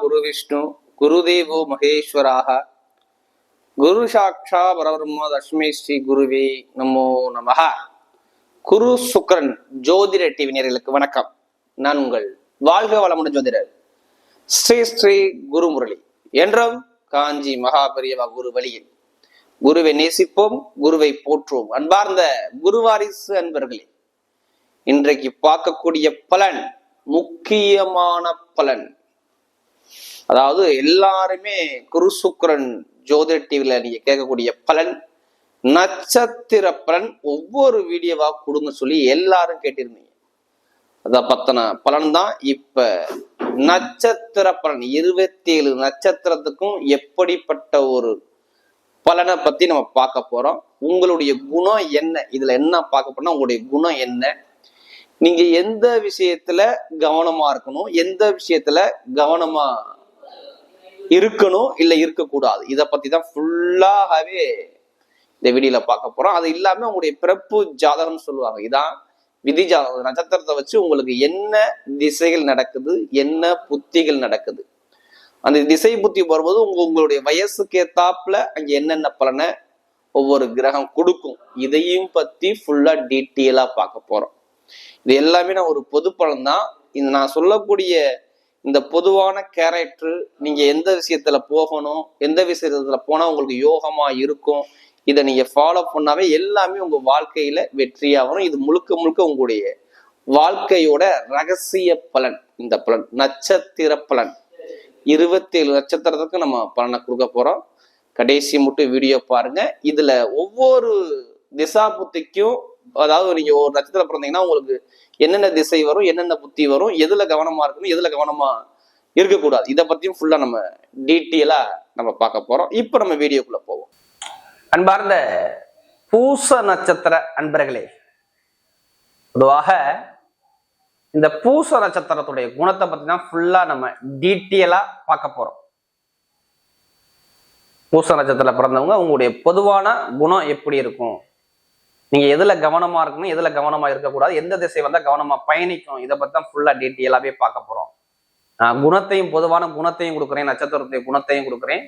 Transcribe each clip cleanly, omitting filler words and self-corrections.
குரு விஷ்ணு குருதேவோ மகேஸ்வராக குரு சாட்சா பரபிரம்ம தஸ்மை ஸ்ரீ குருவே நமோ நமஹ. குரு சுக்ரன் ஜோதிட டிவி நேயர்களுக்கு வணக்கம். நான் உங்கள் வாழ்க வளமுடன் ஜோதிடர் ஸ்ரீ ஸ்ரீ குருமுரளி என்றும் காஞ்சி மகாபெரியவா குரு வழியில் குருவை நேசிப்போம், குருவை போற்றுவோம். அன்பார்ந்த குருவாரிசு அன்பர்களே, இன்றைக்கு பார்க்கக்கூடிய பலன் முக்கியமான பலன். அதாவது எல்லாருமே குரு சுக்ரன் ஜோதிட டிவில நீங்க கேட்கக்கூடிய பலன், நட்சத்திர பலன் ஒவ்வொரு வீடியோவா கொடுங்க சொல்லி எல்லாரும் கேட்டிருந்தீங்க. அத பத்தின பலன் தான் இப்ப நட்சத்திர பலன். 27 நட்சத்திரத்துக்கும் எப்படிப்பட்ட ஒரு பலனை பத்தி நம்ம பார்க்க போறோம். உங்களுடைய குணம் என்ன, இதுல என்ன பார்க்க போறோம்னா உங்களுடைய குணம் என்ன, நீங்க எந்த விஷயத்துல கவனமா இருக்கணும், எந்த விஷயத்துல கவனமா இருக்கணும் இல்ல இருக்கக்கூடாது, இதை பத்தி தான் ஃபுல்லாகவே இந்த வீடியோல பார்க்க போறோம். அது இல்லாம உங்களுடைய பிறப்பு ஜாதகம் சொல்லுவாங்க, இதான் விதி ஜாதகம். நட்சத்திரத்தை வச்சு உங்களுக்கு என்ன திசைகள் நடக்குது, என்ன புத்திகள் நடக்குது, அந்த திசை புத்தி வரும்போது உங்களுடைய வயசுக்கு ஏத்தாப்புல அங்க என்னென்ன பலனை ஒவ்வொரு கிரகம் கொடுக்கும், இதையும் பத்தி ஃபுல்லா டீட்டெயிலா பார்க்க போறோம். இது எல்லாமே நான் ஒரு பொது பலன் தான். இந்த நான் சொல்லக்கூடிய இந்த பொதுவான கேரக்டர், நீங்க எந்த விஷயத்துல போகணும், எந்த விஷயத்துல போனா உங்களுக்கு யோகமா இருக்கும், இதை நீங்க ஃபாலோ பண்ணாவே எல்லாமே உங்க வாழ்க்கையில வெற்றியாகணும். இது முழுக்க முழுக்க உங்களுடைய வாழ்க்கையோட ரகசிய பலன். இந்த பலன் நட்சத்திர பலன் 27 நட்சத்திரத்துக்கு நம்ம பலனை கொடுக்க போறோம். கடைசி மட்டும் வீடியோ பாருங்க. இதுல ஒவ்வொரு திசா புத்திக்கும், அதாவது நீங்க ஒரு நட்சத்திரம் பிறந்தீங்கன்னா உங்களுக்கு என்னென்ன திசை வரும், என்னென்ன புத்தி வரும், எதுல கவனமா இருக்கணும், எதுல கவனமா இருக்கக்கூடாது, இதை பத்தியும் ஃபுல்லா நம்ம டீட்டெயிலா நம்ம பார்க்க போறோம். இப்ப நம்ம வீடியோக்குள்ள போவோம். அன்பார்ந்த பூச நட்சத்திர அன்பர்களே, பொதுவாக இந்த பூச நட்சத்திரத்துடைய குணத்தை பத்தி தான் ஃபுல்லா நம்ம டீட்டெயிலா பார்க்க போறோம். பூச நட்சத்திரத்துல பிறந்தவங்க உங்களுடைய பொதுவான குணம் எப்படி இருக்கும், நீங்க எதுல கவனமா இருக்கணும், எதுல கவனமா இருக்கக்கூடாது, எந்த திசை வந்தா கவனமா பயணிக்கணும், இதை பத்தி தான் ஃபுல்லா டீட்டெயிலாவே பார்க்க போறோம். குணத்தையும் பொதுவான குணத்தையும் கொடுக்குறேன், நட்சத்திரத்துடைய குணத்தையும் கொடுக்குறேன்.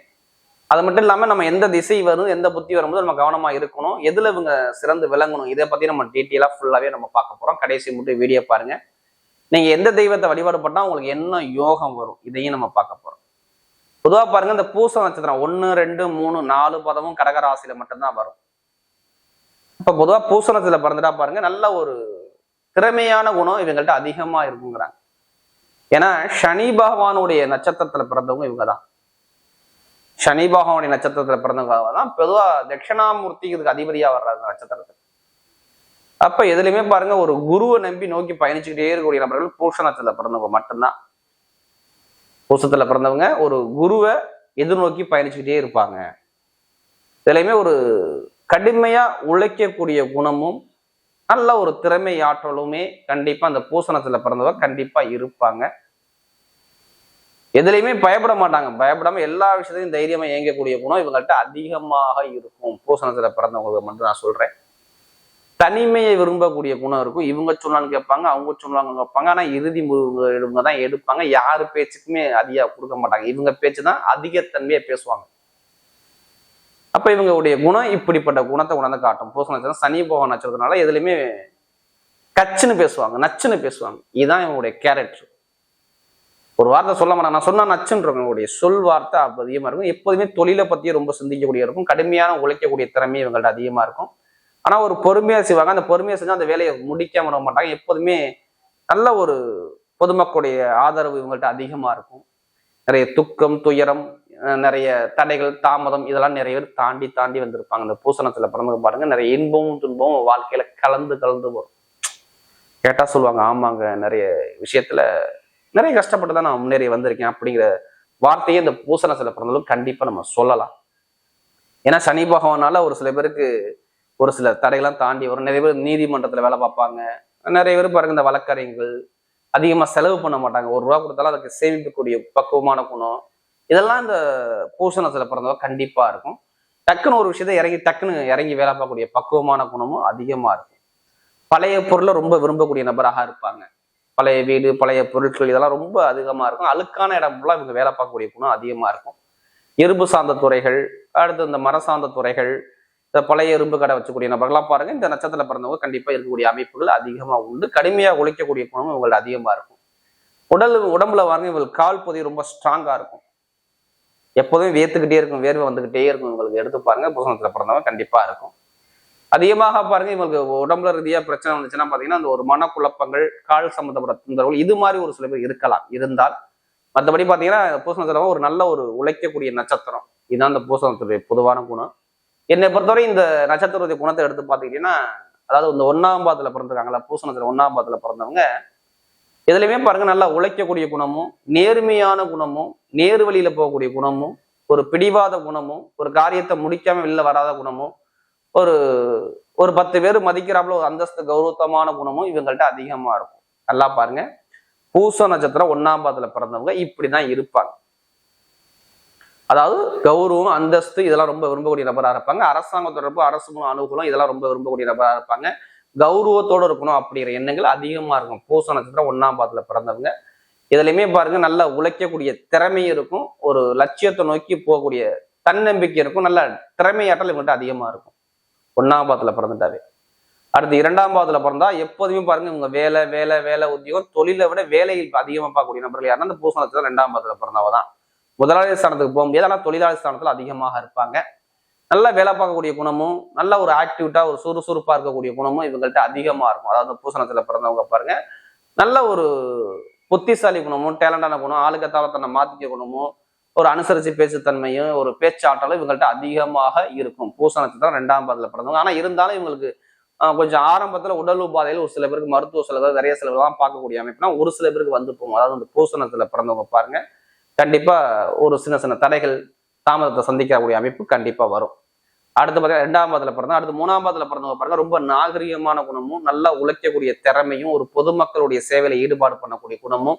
அது மட்டும் இல்லாம நம்ம எந்த திசை வரும், எந்த புத்தி வரும்போது நம்ம கவனமா இருக்கணும், எதுல இவங்க சிறந்து விளங்கணும், இதை பத்தி நம்ம டீட்டெயிலா ஃபுல்லாவே நம்ம பார்க்க போறோம். கடைசி மட்டும் வீடியோ பாருங்க. நீங்க எந்த தெய்வத்தை வழிபாடு பண்ணா உங்களுக்கு என்ன யோகம் வரும், இதையும் நம்ம பார்க்க போறோம். பொதுவா பாருங்க, இந்த பூச நட்சத்திரம் 1, 2, 3, 4 பதமும் கடகராசியில மட்டும்தான் வரும். இப்ப பொதுவா பூசணத்துல பிறந்துட்டா பாருங்க, நல்ல ஒரு திறமையான குணம் இவங்கள்ட்ட அதிகமா இருக்குங்கிறாங்க. ஏன்னா சனி பகவானுடைய நட்சத்திரத்துல பிறந்தவங்க இவங்கதான். சனி பகவானுடைய நட்சத்திரத்துல பிறந்தவங்க தான் பொதுவா தட்சிணாமூர்த்தி இதுக்கு அதிபதியா வர்றாங்க நட்சத்திரத்துக்கு. அப்ப எதுலையுமே பாருங்க, ஒரு குருவை நம்பி நோக்கி பயணிச்சுக்கிட்டே இருக்கக்கூடிய நபர்கள் பூச நட்சத்திரத்துல பிறந்தவங்க மட்டும்தான். பூசத்துல பிறந்தவங்க ஒரு குருவை எதிர்நோக்கி பயணிச்சுக்கிட்டே இருப்பாங்க. இதுலையுமே ஒரு கடுமையா உழைக்கக்கூடிய குணமும் நல்ல ஒரு திறமை ஆற்றலுமே கண்டிப்பா அந்த பூசணத்துல பிறந்தவங்க கண்டிப்பா இருப்பாங்க. எதுலையுமே பயப்பட மாட்டாங்க, பயப்படாம எல்லா விஷயத்தையும் தைரியமா இயங்கக்கூடிய குணம் இவங்கள்ட்ட அதிகமாக இருக்கும். பூசணத்துல பிறந்தவங்களுக்கு மட்டும் நான் சொல்றேன். தனிமையை விரும்பக்கூடிய குணம் இருக்கும். இவங்க சொன்னான்னு கேட்பாங்க, அவங்க சொன்னாங்க கேட்பாங்க. ஆனா இறுதி இவங்க தான் எடுப்பாங்க. யாரு பேச்சுக்குமே அதிக கொடுக்க மாட்டாங்க. இவங்க பேச்சு தான் அதிகத்தன்மையை பேசுவாங்க. அப்ப இவங்களுடைய குணம் இப்படிப்பட்ட குணத்தை உணர்ந்து காட்டும். பூச நட்சத்திரம் சனி பகவான் நட்சத்திரத்தினால எதுலையுமே கச்சுன்னு பேசுவாங்க, நச்சுன்னு பேசுவாங்க. இதுதான் இவங்களுடைய கேரக்டர். ஒரு வார்த்தை சொல்ல மாட்டாங்க, நான் சொன்னா நச்சுன்றவங்க. இவங்களுடைய சொல் வார்த்தை அதிகமா இருக்கும். எப்போதுமே தொழிலை பத்தியே ரொம்ப சிந்திக்கக்கூடிய இருக்கும். கடுமையான உழைக்கக்கூடிய திறமை இவங்கள்ட்ட அதிகமா இருக்கும். ஆனா ஒரு பொறுமையா செய்வாங்க. அந்த பொறுமையா செஞ்சா அந்த வேலையை முடிக்காம விட மாட்டாங்க. எப்போதுமே நல்ல ஒரு பொதுமக்களுடைய ஆதரவு இவங்கள்ட்ட அதிகமா இருக்கும். நிறைய துக்கம், துயரம், நிறைய தடைகள், தாமதம், இதெல்லாம் நிறைய பேர் தாண்டி தாண்டி வந்திருப்பாங்க. இந்த பூசணத்துல பிறந்து பாருங்க, நிறைய இன்பமும் துன்பமும் வாழ்க்கையில கலந்து கலந்து வரும். கேட்டா சொல்லுவாங்க, ஆமாங்க நிறைய விஷயத்துல நிறைய கஷ்டப்பட்டு தான் நான் முன்னேறி வந்திருக்கேன் அப்படிங்கிற வார்த்தையை இந்த பூசணத்துல பிறந்தவங்களுக்கு கண்டிப்பா நம்ம சொல்லலாம். ஏன்னா சனி பகவானால ஒரு சில பேருக்கு ஒரு சில தடைகள்லாம் தாண்டி வரும். நிறைய பேர் நீதிமன்றத்துல வேலை பார்ப்பாங்க. நிறைய பேர் பாருங்க இந்த வழக்கறிஞர்கள் அதிகமா செலவு பண்ண மாட்டாங்க. ₹1 கொடுத்தாலும் அதுக்கு சேமிக்கக்கூடிய பக்குவமான குணம், இதெல்லாம் இந்த பூசணத்துல பிறந்தவங்க கண்டிப்பா இருக்கும். டக்குன்னு ஒரு விஷயத்த டக்குன்னு இறங்கி வேலை பார்க்கக்கூடிய பக்குவமான குணமும் அதிகமா இருக்கும். பழைய பொருளை ரொம்ப விரும்பக்கூடிய நபராக இருப்பாங்க. பழைய வீடு, பழைய பொருட்கள் இதெல்லாம் ரொம்ப அதிகமா இருக்கும். அழுக்கான இடம் ஃபுல்லா இவங்க வேலை பார்க்கக்கூடிய குணம் அதிகமா இருக்கும். இரும்பு சார்ந்த துறைகள், அடுத்து இந்த மர சார்ந்த துறைகள், இந்த பழைய இரும்பு கடை வச்சக்கூடிய நபர்கள்லாம் பாருங்க, இந்த நட்சத்திரத்துல பிறந்தவங்க கண்டிப்பா இருக்கக்கூடிய அமைப்புகள் அதிகமா உண்டு. கடுமையா உழைக்கக்கூடிய குணம் இவங்களுக்கு அதிகமா இருக்கும். உடம்புல பாருங்க, இவங்களுக்கு கால் பகுதி ரொம்ப ஸ்ட்ராங்கா இருக்கும். எப்போதுமே வேர்த்துக்கிட்டே இருக்கும், வேர்வை வந்துகிட்டே இருக்கும். இவங்களுக்கு எடுத்து பாருங்க, பூசணத்துல பிறந்தவங்க கண்டிப்பா இருக்கும். அதிகமாக பாருங்க, இவங்களுக்கு உடம்புல ரீதியா பிரச்சனை வந்துச்சுன்னா பாத்தீங்கன்னா, அந்த ஒரு மனக்குழப்பங்கள், கால் சம்பந்தப்பட்ட தொந்தரவுகள் இது மாதிரி ஒரு சில பேர் இருக்கலாம். இருந்தால் மற்றபடி பாத்தீங்கன்னா, பூச நட்சத்திரம் ஒரு நல்ல ஒரு உழைக்கக்கூடிய நட்சத்திரம். இதுதான் இந்த பூச நட்சத்திரத்துடைய பொதுவான குணம். என்னை பொறுத்தவரை இந்த நட்சத்திரத்துடைய குணத்தை எடுத்து பாத்தீங்கன்னா, அதாவது இந்த 1ஆம் பாதத்துல பிறந்திருக்காங்களா, பூச நட்சத்திரம் 1ஆம் பாதத்துல பிறந்தவங்க எதுலையுமே பாருங்க நல்லா உழைக்கக்கூடிய குணமும், நேர்மையான குணமும், நேரு வழியில போகக்கூடிய குணமும், ஒரு பிடிவாத குணமும், ஒரு காரியத்தை முடிக்காம வெளில வராத குணமும், ஒரு ஒரு 10 பேர் மதிக்கிறாப்புல ஒரு அந்தஸ்து கௌரவத்தமான குணமும் இவங்கள்ட்ட அதிகமா இருக்கும். நல்லா பாருங்க, பூச நட்சத்திரம் 1ஆம் பாதத்துல பிறந்தவங்க இப்படிதான் இருப்பாங்க. அதாவது கௌரவம், அந்தஸ்து இதெல்லாம் ரொம்ப விரும்பக்கூடிய நபரா இருப்பாங்க. அரசாங்க தொடர்பு, அரசு குணம், அனுகூலம் இதெல்லாம் ரொம்ப விரும்பக்கூடிய நபரா இருப்பாங்க. கௌரவத்தோடு இருக்கணும் அப்படிங்கிற எண்ணங்கள் அதிகமா இருக்கும். பூச நட்சத்திரம் 1ஆம் பாதத்துல பிறந்தவங்க இதுலையுமே பாருங்க, நல்லா உழைக்கக்கூடிய திறமை இருக்கும். ஒரு லட்சியத்தை நோக்கி போகக்கூடிய தன்னம்பிக்கை இருக்கும். நல்ல திறமையாற்றல் இவங்கள்ட்ட அதிகமா இருக்கும் 1ஆம் பாதத்துல பிறந்துட்டாவே. அடுத்து 2ஆம் பாதத்துல பிறந்தா எப்போதுமே பாருங்க, இவங்க வேலை வேலை வேலை உத்தியோகம், தொழிலை விட வேலையில் அதிகமா பார்க்கக்கூடிய நபர்கள் யாருன்னா அந்த பூச நட்சத்திரம் 2ஆம் பாதத்துல பிறந்தவதான். முதலாளி ஸ்தானத்துக்கு போக முடியாது, ஆனால் தொழிலாளி ஸ்தானத்துல அதிகமாக இருப்பாங்க. நல்லா வேலை பார்க்கக்கூடிய குணமும், நல்ல ஒரு ஆக்டிவிட்டா ஒரு சுறுசுறுப்பா இருக்கக்கூடிய குணமும் இவங்கள்ட்ட அதிகமா இருக்கும். அதாவது பூசணத்துல பிறந்தவங்க பாருங்க, நல்ல ஒரு புத்திசாலி குணமும், டேலண்டான குணம், ஆளுக்கத்தால தன்னை மாத்திக்க குணமும், ஒரு அனுசரிச்சு பேச்சுத்தன்மையும், ஒரு பேச்சாற்றலும் இவங்கள்ட்ட அதிகமாக இருக்கும். பூச நட்சத்திரம் 2ஆம் பாதத்துல பிறந்தவங்க. ஆனா இருந்தாலும் இவங்களுக்கு கொஞ்சம் ஆரம்பத்துல உடல் உபாதையில் ஒரு சில பேருக்கு மருத்துவ செலவு, நிறைய செலவுலாம் பார்க்கக்கூடிய அமைப்புனா ஒரு சில பேருக்கு வந்து போகும். அதாவது இந்த பூசணத்துல பிறந்தவங்க பாருங்க, கண்டிப்பா ஒரு சின்ன சின்ன தடைகள், தாமதத்தை சந்திக்கக்கூடிய அமைப்பு கண்டிப்பா வரும். அடுத்து பார்த்தீங்கன்னா 2ஆம் பாதத்துல பிறந்தா, அடுத்து 3ஆம் பாதத்துல பிறந்தவங்க பாருங்க, ரொம்ப நாகரிகமான குணமும், நல்லா உழைக்கக்கூடிய திறமையும், ஒரு பொதுமக்களுடைய சேவையில ஈடுபாடு பண்ணக்கூடிய குணமும்,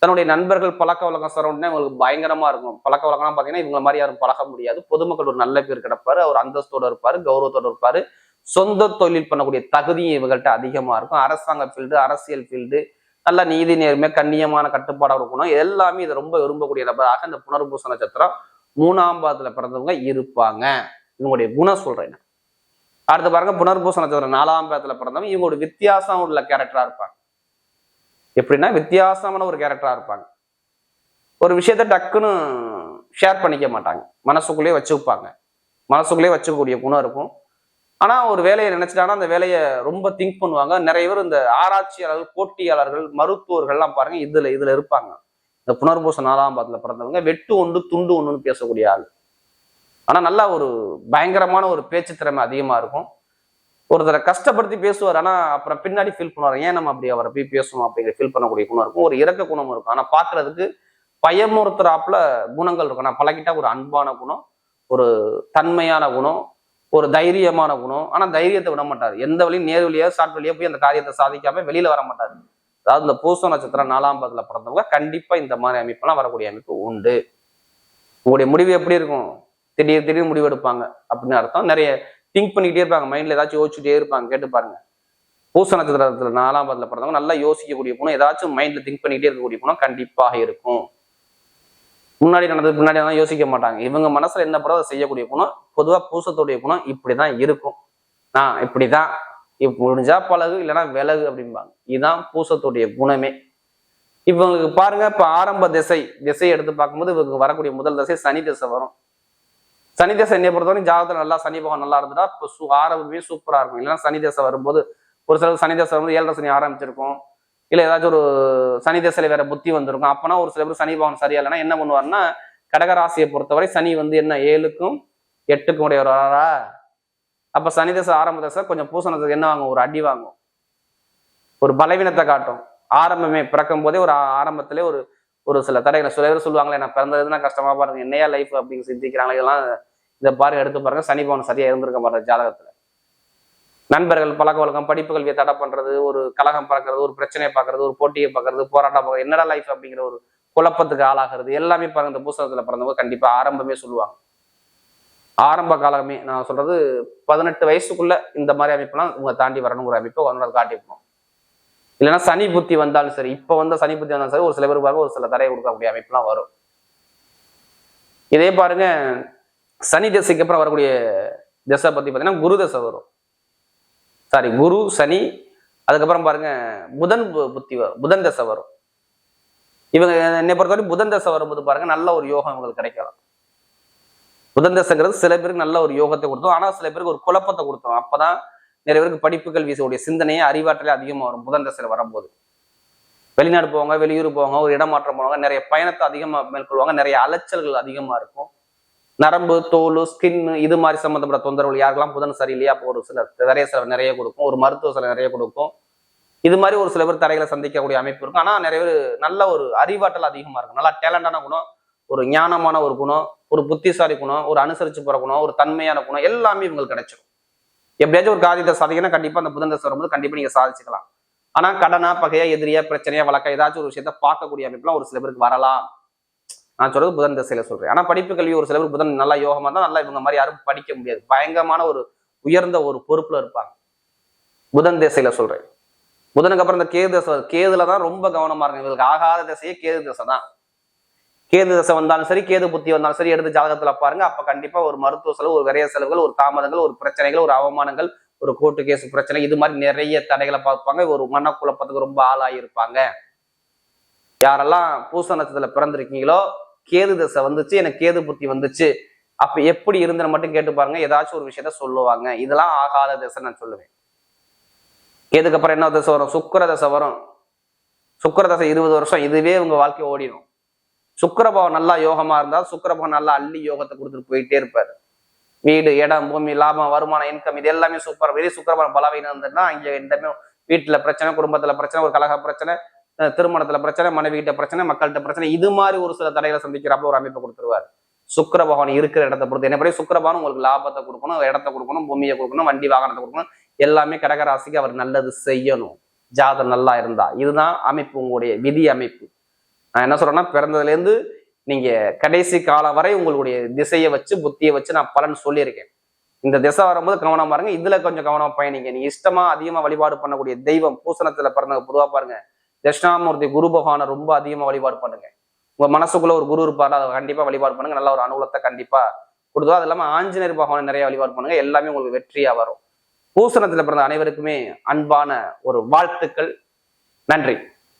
தன்னுடைய நண்பர்கள் பழக்க வழக்கம் சரௌண்டினா இவங்களுக்கு பயங்கரமா இருக்கும். பழக்க வழக்கம்லாம் பார்த்தீங்கன்னா இவங்க மாதிரி யாரும் பழக முடியாது. பொதுமக்கள் ஒரு நல்ல பேர் கிடப்பாரு, அவர் அந்தஸ்தோட இருப்பாரு, கௌரவத்தோட இருப்பாரு, சொந்த தொழில் பண்ணக்கூடிய தகுதியும் இவங்கள்ட்ட அதிகமா இருக்கும். அரசாங்க ஃபீல்டு, அரசியல் ஃபீல்டு, நல்ல நீதி நேர்மை, கண்ணியமான கட்டுப்பாடாக இருக்கணும். எல்லாமே இதை ரொம்ப விரும்பக்கூடிய நபராக இந்த புனர்பூச நட்சத்திரம் 3ஆம் பாதத்துல பிறந்தவங்க இருப்பாங்க. இவங்களுடைய குணம் சொல்றேன். அடுத்து பாருங்க, புனர்பூச நட்சத்திரம் 4ஆம் பாதத்துல பிறந்தவங்க இவங்களுடைய வித்தியாசம் உள்ள கேரக்டரா இருப்பாங்க. எப்படின்னா வித்தியாசமான ஒரு கேரக்டரா இருப்பாங்க. ஒரு விஷயத்த டக்குன்னு ஷேர் பண்ணிக்க மாட்டாங்க, மனசுக்குள்ளேயே வச்சுப்பாங்க. மனசுக்குள்ளேயே வச்சுக்கக்கூடிய குணம் இருக்கும். ஆனா ஒரு வேலையை நினைச்சிட்டாங்கன்னா அந்த வேலையை ரொம்ப திங்க் பண்ணுவாங்க. நிறைய பேர் இந்த ஆராய்ச்சியாளர்கள், போட்டியாளர்கள், மருத்துவர்கள்லாம் பாருங்க இதுல இருப்பாங்க. இந்த புனர்பூச 4ஆம் பாதத்துல பிறந்தவங்க வெட்டு ஒன்று துண்டு ஒண்ணுன்னு பேசக்கூடிய ஆள். ஆனா நல்லா ஒரு பயங்கரமான ஒரு பேச்சு திறமை அதிகமா இருக்கும். ஒருத்தரை கஷ்டப்படுத்தி பேசுவார், ஆனா அப்புறம் பின்னாடி ஃபீல் பண்ணுவார், ஏன் நம்ம அப்படி அவரை போய் பேசணும் அப்படிங்கிற ஃபீல் பண்ணக்கூடிய குணம் இருக்கும். ஒரு இரக்க குணம் இருக்கும். ஆனா பாக்குறதுக்கு பயமுறுத்துறாப்புல குணங்கள் இருக்கும். ஆனா பழகிட்டா ஒரு அன்பான குணம், ஒரு தன்மையான குணம், ஒரு தைரியமான குணம். ஆனா தைரியத்தை விட மாட்டார். எந்த வழியும் நேர் வழியா ஷார்ட் வழியா போய் அந்த காரியத்தை சாதிக்காம வெளியில வர மாட்டாரு. அதாவது இந்த பூச நட்சத்திரம் 4ஆம் பாதத்துல பிறந்தவங்க கண்டிப்பா இந்த மாதிரி அமைப்பெல்லாம் வரக்கூடிய அமைப்பு உண்டு. உங்களுடைய முடிவு எப்படி இருக்கும்? திடீர்னு முடிவு எடுப்பாங்க அப்படின்னு அர்த்தம். நிறைய திங்க் பண்ணிக்கிட்டே இருப்பாங்க, மைண்ட்ல ஏதாச்சும் யோசிச்சுட்டே இருப்பாங்க. கேட்டு பாருங்க, பூச நட்சத்திரத்துல 4ஆம் பாதத்துல பிறந்தவங்க நல்லா யோசிக்கக்கூடிய குணம், ஏதாச்சும் மைண்ட்ல திங்க் பண்ணிக்கிட்டே இருக்கக்கூடிய குணம் கண்டிப்பாக இருக்கும். முன்னாடி நடந்தது பின்னாடி தான் யோசிக்க மாட்டாங்க. இவங்க மனசுல என்ன படம் அதை செய்யக்கூடிய குணம். பொதுவா பூசத்துடைய குணம் இப்படிதான் இருக்கும். இப்படிதான் முடிஞ்சா பழகு, இல்லைன்னா விலகு அப்படிம்பாங்க. இதுதான் பூசத்துடைய குணமே. இவங்களுக்கு பாருங்க, இப்ப ஆரம்ப திசை எடுத்து பார்க்கும்போது இவங்க வரக்கூடிய முதல் திசை சனி திசை வரும். சனி திசை என்னை பொறுத்தவரை ஜாதகத்துல நல்லா சனி பகவான் நல்லா இருந்துட்டா இப்போ ஆரம்பமே சூப்பரா இருக்கும். இல்லைன்னா சனி திசை வரும்போது ஒரு சிலருக்கு சனி திசை வரும்போது 7.5 சனி ஆரம்பிச்சிருக்கும், இல்ல ஏதாச்சும் ஒரு சனி திசையில வேற புத்தி வந்திருக்கும். அப்பனா ஒரு சில பேர் சனி பகவான் சரியா இல்லைன்னா என்ன பண்ணுவாருன்னா, கடகராசியை பொறுத்தவரை சனி என்ன 7க்கும் 8க்கும் உடைய வரா. அப்ப சனி திசை ஆரம்ப திசை கொஞ்சம் பூசணத்துக்கு என்ன வாங்கும், ஒரு அடி வாங்கும், ஒரு பலவீனத்தை காட்டும். ஆரம்பமே பிறக்கும் போதே ஒரு ஆரம்பத்திலே ஒரு சில தடைகளை சில பேர் சொல்லுவாங்களே, நான் பிறந்ததுன்னா கஷ்டமா பாருங்க, என்னையா லைஃப் அப்படின்னு சிந்திக்கிறாங்களே, இதெல்லாம் இதை பாருங்க எடுத்து பாருங்க. சனி பகவான் சரியா இருந்திருக்க பாருங்க ஜாதகத்துல. நண்பர்கள், பழக்க வழக்கம், படிப்பு கல்வியை தடை பண்றது, ஒரு கலகம் பார்க்கறது, ஒரு பிரச்சனையை பார்க்கறது, ஒரு போட்டியை பார்க்கறது, போராட்டம் பார்க்கறது, என்னடா லைஃப் அப்படிங்கிற ஒரு குழப்பத்துக்கு ஆளாகிறது எல்லாமே பாருங்க இந்த பூசணத்துல பிறந்தவங்க கண்டிப்பா ஆரம்பமே சொல்லுவாங்க. ஆரம்ப காலமே நான் சொல்றது 18 வயசுக்குள்ள இந்த மாதிரி அமைப்புலாம் உங்க தாண்டி வரணுங்கிற அமைப்பை உன்னோட காட்டிக்கணும். இல்லைன்னா சனி புத்தி வந்தாலும் சரி, இப்ப வந்த சனி புத்தி வந்தாலும் சரி, ஒரு சில பேர் பாருங்க ஒரு சில தடையை கொடுக்கக்கூடிய அமைப்புலாம் வரும். இதே பாருங்க சனி திசைக்கு அப்புறம் வரக்கூடிய திசை பத்தி பாத்தீங்கன்னா குரு தசை வரும். சாரி, குரு சனி, அதுக்கப்புறம் பாருங்க புதன் புத்தி வரும், புதன் தசை வரும். இவங்க என்னை பொறுத்தவரை புதன் தசை வரும்போது பாருங்க நல்ல ஒரு யோகம் இவங்களுக்கு கிடைக்கலாம். புதன் தசைங்கிறது சில பேருக்கு நல்ல ஒரு யோகத்தை கொடுத்தோம், ஆனா சில பேருக்கு ஒரு குழப்பத்தை கொடுத்தோம். அப்பதான் நிறைய பேருக்கு படிப்பு கல்வியோடைய சிந்தனையே அறிவாற்றலே அதிகமா வரும். புதன் தசையில வரும்போது வெளிநாடு போவாங்க, வெளியூர் போவாங்க, ஒரு இடமாற்றம் போவாங்க, நிறைய பயணத்தை அதிகமா மேற்கொள்வாங்க, நிறைய அலைச்சல்கள் அதிகமா இருக்கும். நரம்பு, தோல், ஸ்கின் இது மாதிரி சம்பந்தப்பட்ட தொந்தரவுகள் யாருக்கெல்லாம் புதன் சரியில்லையா, அப்போ ஒரு சில நிறைய செலவு நிறைய கொடுக்கும், ஒரு மருத்துவ செலவு நிறைய கொடுக்கும். இது மாதிரி ஒரு சில பேர் தடைகளை சந்திக்கக்கூடிய அமைப்பு இருக்கும். ஆனா நிறைய பேர் நல்ல ஒரு அறிவாற்றல் அதிகமா இருக்கும், நல்லா டேலண்டான குணம், ஒரு ஞானமான ஒரு குணம், ஒரு புத்திசாலி குணம், ஒரு அனுசரிச்சு போற குணம், ஒரு தன்மையான குணம் எல்லாமே இவங்களுக்கு கிடைச்சிடும். எப்படியாச்சும் ஒரு காரியத்தை சாதிக்கணும், கண்டிப்பா அந்த புதன் தசை வரும்போது கண்டிப்பா நீங்க சாதிச்சுக்கலாம். ஆனா கடனா, பகையா, எதிரியா, பிரச்சனையா, வழக்கா ஏதாச்சும் ஒரு விஷயத்த பார்க்கக்கூடிய அமைப்புலாம் ஒரு சில பேருக்கு வரலாம். நான் சொல்றது புதன் திசையில சொல்றேன். ஆனா படிப்பு கல்வி ஒரு சில பேர் புதன் நல்லா யோகமா இருந்தா நல்லா இவங்க மாதிரி யாரும் படிக்க முடியாது, பயங்கரமான ஒரு உயர்ந்த ஒரு பொறுப்புல இருப்பாங்க. புதன் திசையில சொல்றேன். புதனுக்கு அப்புறம் இந்த கேது தசை, கேதுல தான் ரொம்ப கவனமா இருக்கு. இவங்களுக்கு ஆகாத திசையே கேது தசை தான். கேது தசை வந்தாலும் சரி, கேது புத்தி வந்தாலும் சரி, எடுத்து ஜாதகத்துல பாருங்க. அப்ப கண்டிப்பா ஒரு மருத்துவ செலவு, ஒரு விரைய செலவுகள், ஒரு தாமதங்கள், ஒரு பிரச்சனைகள், ஒரு அவமானங்கள், ஒரு கோர்ட்டு கேஸ் பிரச்சனை, இது மாதிரி நிறைய தடைகளை பார்ப்பாங்க. ஒரு மனக்குழப்பத்துக்கு ரொம்ப ஆளாயிருப்பாங்க. யாரெல்லாம் பூச நட்சத்திரத்துல பிறந்திருக்கீங்களோ, கேது தசை வந்துச்சு, எனக்கு கேது புத்தி வந்துச்சு, அப்ப எப்படி இருந்தன மட்டும் கேட்டு பாருங்க, ஏதாச்சும் ஒரு விஷயத்த சொல்லுவாங்க. இதெல்லாம் ஆகாத தசை நான் சொல்லுவேன். கேதுக்கு அப்புறம் என்ன தசை வரும்? சுக்கிர தசை வரும். சுக்கிர தசை 20 வருஷம், இதுவே உங்க வாழ்க்கை ஓடிடும். சுக்கிரபாவம் நல்லா யோகமா இருந்தா சுக்கிரபாவம் நல்லா அள்ளி யோகத்தை கொடுத்துட்டு போயிட்டே இருப்பாரு. வீடு, இடம், பூமி, லாபம், வருமானம், இன்கம், இது எல்லாமே சூப்பர். வெளியே சுக்கிரபாவம் பலவீனம் இருந்ததுன்னா இங்க எந்தமே வீட்டுல பிரச்சனை, குடும்பத்துல பிரச்சனை, ஒரு கலக பிரச்சனை, திருமணத்துல பிரச்சனை, மனைவி கிட்ட பிரச்சனை, மக்கள்கிட்ட பிரச்சனை, இது மாதிரி ஒரு சில தடைகளை சந்திக்கிறப்ப ஒரு அமைப்பை கொடுத்துருவாரு. சுக்கிர பகவான் இருக்கிற இடத்தை பொறுத்து என்னப்படி சுக்கிர பகவான் உங்களுக்கு லாபத்தை கொடுக்கணும், இடத்தை கொடுக்கணும், பூமியை கொடுக்கணும், வண்டி வாகனத்தை கொடுக்கணும், எல்லாமே கடகராசிக்கு அவர் நல்லது செய்யணும். ஜாதகம் நல்லா இருந்தா இதுதான் அமைப்பு, உங்களுடைய விதி அமைப்பு. நான் என்ன சொல்றேன்னா, பிறந்ததுல இருந்து நீங்க கடைசி காலம் வரை உங்களுடைய திசையை வச்சு புத்தியை வச்சு நான் பலன் சொல்லியிருக்கேன். இந்த திசை வரும்போது கவனம் பாருங்க, இதுல கொஞ்சம் கவனம் பயணிங்க. நீங்க இஷ்டமா அதிகமா வழிபாடு பண்ணக்கூடிய தெய்வம் பூசணத்துல பிறந்த பொதுவா பாருங்க, தட்சிணாமூர்த்தி குரு பகவானை ரொம்ப அதிகமா வழிபாடு பண்ணுங்க. உங்க மனசுக்குள்ள ஒரு குரு இருப்பாரு, அதை கண்டிப்பா வழிபாடு பண்ணுங்க, நல்ல ஒரு அனுகூலத்தை கண்டிப்பா கொடுத்தோம். அது இல்லாம ஆஞ்சநேயர் பகவானை நிறைய வழிபாடு பண்ணுங்க, எல்லாமே உங்களுக்கு வெற்றியா வரும். பூசணத்துல பிறந்த அனைவருக்குமே அன்பான ஒரு வாழ்த்துக்கள். நன்றி.